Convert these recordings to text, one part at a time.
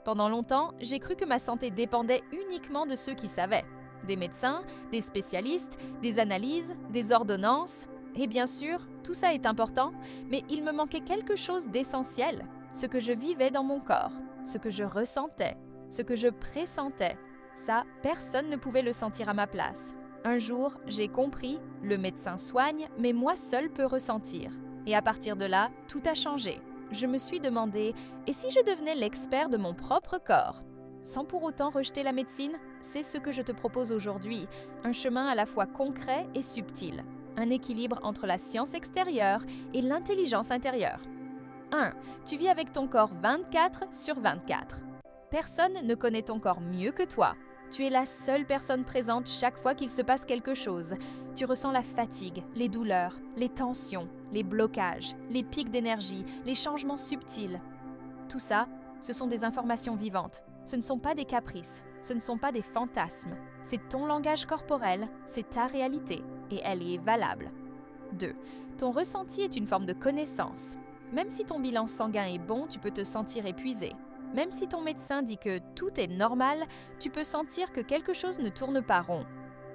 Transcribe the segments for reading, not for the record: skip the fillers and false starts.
Pendant longtemps, j'ai cru que ma santé dépendait uniquement de ceux qui savaient. Des médecins, des spécialistes, des analyses, des ordonnances. Et bien sûr, tout ça est important, mais il me manquait quelque chose d'essentiel. Ce que je vivais dans mon corps, ce que je ressentais, ce que je pressentais. Ça, personne ne pouvait le sentir à ma place. Un jour, j'ai compris, le médecin soigne, mais moi seul peux ressentir. Et à partir de là, tout a changé. Je me suis demandé, et si je devenais l'expert de mon propre corps? Sans pour autant rejeter la médecine, c'est ce que je te propose aujourd'hui, un chemin à la fois concret et subtil. Un équilibre entre la science extérieure et l'intelligence intérieure. 1. Tu vis avec ton corps 24/24. Personne ne connaît ton corps mieux que toi. Tu es la seule personne présente chaque fois qu'il se passe quelque chose. Tu ressens la fatigue, les douleurs, les tensions, les blocages, les pics d'énergie, les changements subtils. Tout ça, ce sont des informations vivantes. Ce ne sont pas des caprices, ce ne sont pas des fantasmes. C'est ton langage corporel, c'est ta réalité, et elle est valable. 2. Ton ressenti est une forme de connaissance. Même si ton bilan sanguin est bon, tu peux te sentir épuisé. Même si ton médecin dit que tout est normal, tu peux sentir que quelque chose ne tourne pas rond.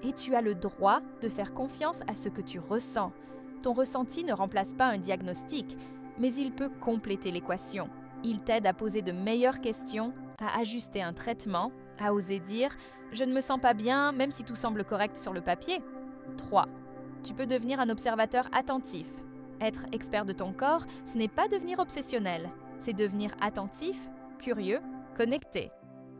Et tu as le droit de faire confiance à ce que tu ressens. Ton ressenti ne remplace pas un diagnostic, mais il peut compléter l'équation. Il t'aide à poser de meilleures questions, à ajuster un traitement, à oser dire « je ne me sens pas bien, même si tout semble correct sur le papier ». 3. Tu peux devenir un observateur attentif. Être expert de ton corps, ce n'est pas devenir obsessionnel, c'est devenir attentif, curieux, connecté.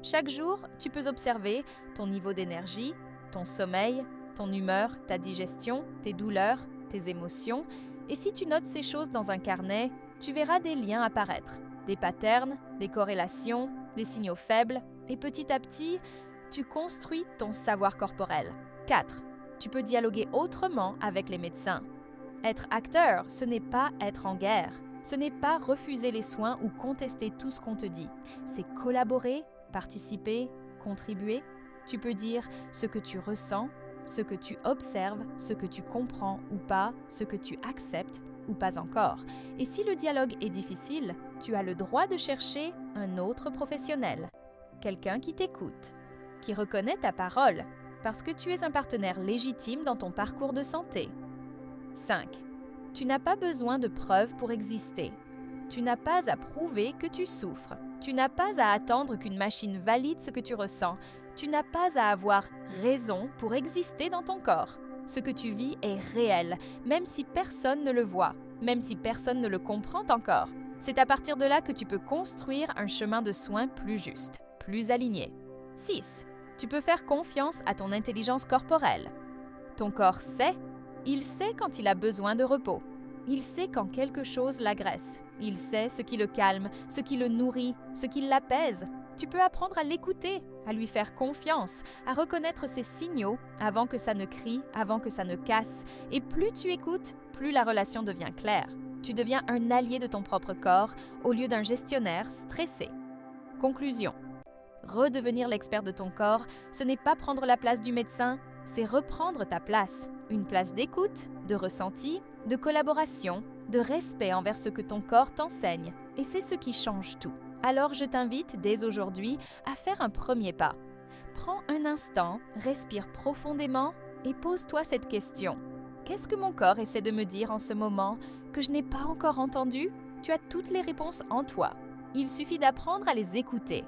Chaque jour, tu peux observer ton niveau d'énergie, ton sommeil, ton humeur, ta digestion, tes douleurs, tes émotions. Et si tu notes ces choses dans un carnet, tu verras des liens apparaître, des patterns, des corrélations, des signaux faibles. Et petit à petit, tu construis ton savoir corporel. 4. Tu peux dialoguer autrement avec les médecins. Être acteur, ce n'est pas être en guerre. Ce n'est pas refuser les soins ou contester tout ce qu'on te dit. C'est collaborer, participer, contribuer. Tu peux dire ce que tu ressens, ce que tu observes, ce que tu comprends ou pas, ce que tu acceptes ou pas encore. Et si le dialogue est difficile, tu as le droit de chercher un autre professionnel. Quelqu'un qui t'écoute, qui reconnaît ta parole, parce que tu es un partenaire légitime dans ton parcours de santé. 5. Tu n'as pas besoin de preuves pour exister. Tu n'as pas à prouver que tu souffres. Tu n'as pas à attendre qu'une machine valide ce que tu ressens. Tu n'as pas à avoir raison pour exister dans ton corps. Ce que tu vis est réel, même si personne ne le voit, même si personne ne le comprend encore. C'est à partir de là que tu peux construire un chemin de soins plus juste, plus aligné. 6. Tu peux faire confiance à ton intelligence corporelle. Ton corps sait. Il sait quand il a besoin de repos. Il sait quand quelque chose l'agresse. Il sait ce qui le calme, ce qui le nourrit, ce qui l'apaise. Tu peux apprendre à l'écouter, à lui faire confiance, à reconnaître ses signaux avant que ça ne crie, avant que ça ne casse. Et plus tu écoutes, plus la relation devient claire. Tu deviens un allié de ton propre corps au lieu d'un gestionnaire stressé. Conclusion. Redevenir l'expert de ton corps, ce n'est pas prendre la place du médecin, c'est reprendre ta place. Une place d'écoute, de ressenti, de collaboration, de respect envers ce que ton corps t'enseigne. Et c'est ce qui change tout. Alors je t'invite dès aujourd'hui à faire un premier pas. Prends un instant, respire profondément et pose-toi cette question. Qu'est-ce que mon corps essaie de me dire en ce moment que je n'ai pas encore entendu? Tu as toutes les réponses en toi. Il suffit d'apprendre à les écouter.